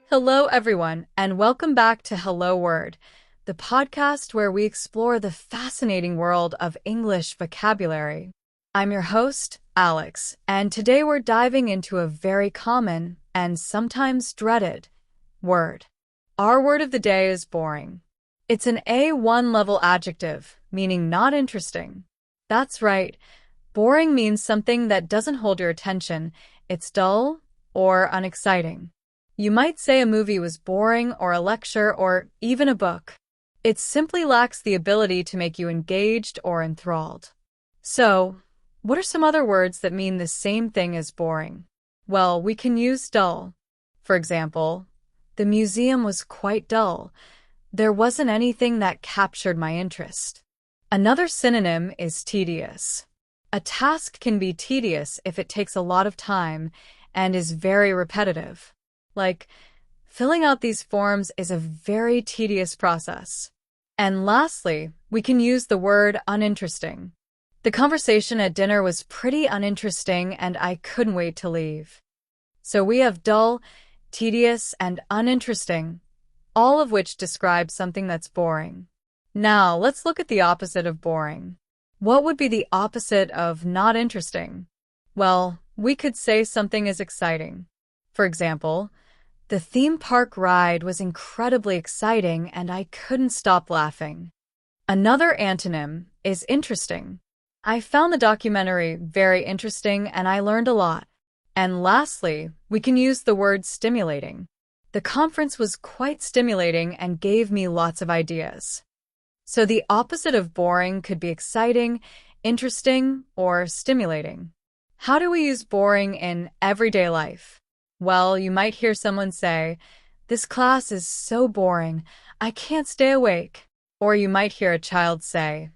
Hello, everyone, and welcome back to Hello Word, the podcast where we explore the fascinating world of English vocabulary. I'm your host, Alex, and today we're diving into a very common and sometimes dreaded word. Our word of the day is boring. It's an A1 level adjective, meaning not interesting. That's right. Boring means something that doesn't hold your attention. It's dull or unexciting. You might say a movie was boring, or a lecture, or even a book. It simply lacks the ability to make you engaged or enthralled. So, what are some other words that mean the same thing as boring? Well, we can use dull. For example, the museum was quite dull. There wasn't anything that captured my interest. Another synonym is tedious. A task can be tedious if it takes a lot of time and is very repetitive. Like, filling out these forms is a very tedious process. And lastly, we can use the word uninteresting. The conversation at dinner was pretty uninteresting and I couldn't wait to leave. So we have dull, tedious, and uninteresting, all of which describe something that's boring. Now, let's look at the opposite of boring. What would be the opposite of not interesting? Well, we could say something is exciting. For example, the theme park ride was incredibly exciting and I couldn't stop laughing. Another antonym is interesting. I found the documentary very interesting and I learned a lot. And lastly, we can use the word stimulating. The conference was quite stimulating and gave me lots of ideas. So the opposite of boring could be exciting, interesting, or stimulating. How do we use boring in everyday life? Well, you might hear someone say, "This class is so boring, I can't stay awake." Or you might hear a child say,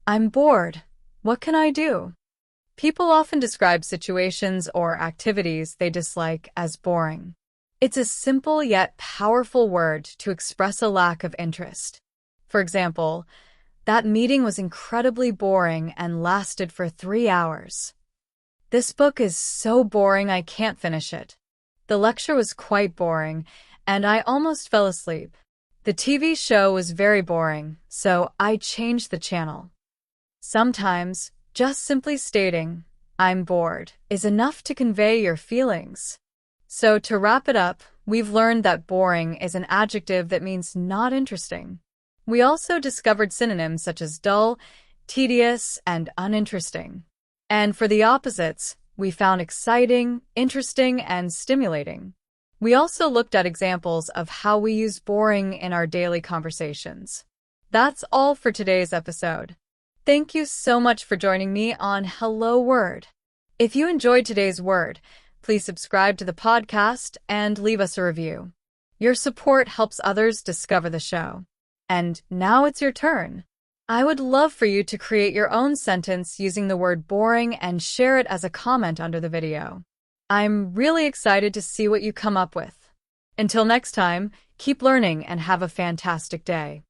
"I'm bored. What can I do?" People often describe situations or activities they dislike as boring. It's a simple yet powerful word to express a lack of interest. For example, that meeting was incredibly boring and lasted for 3 hours. This book is so boring I can't finish it. The lecture was quite boring, and I almost fell asleep. The TV show was very boring, so I changed the channel. Sometimes, just simply stating, "I'm bored," is enough to convey your feelings. So to wrap it up, we've learned that boring is an adjective that means not interesting. We also discovered synonyms such as dull, tedious, and uninteresting. And for the opposites, we found exciting, interesting, and stimulating. We also looked at examples of how we use boring in our daily conversations. That's all for today's episode. Thank you so much for joining me on Hello Word. If you enjoyed today's word, please subscribe to the podcast and leave us a review. Your support helps others discover the show. And now it's your turn. I would love for you to create your own sentence using the word boring and share it as a comment under the video. I'm really excited to see what you come up with. Until next time, keep learning and have a fantastic day.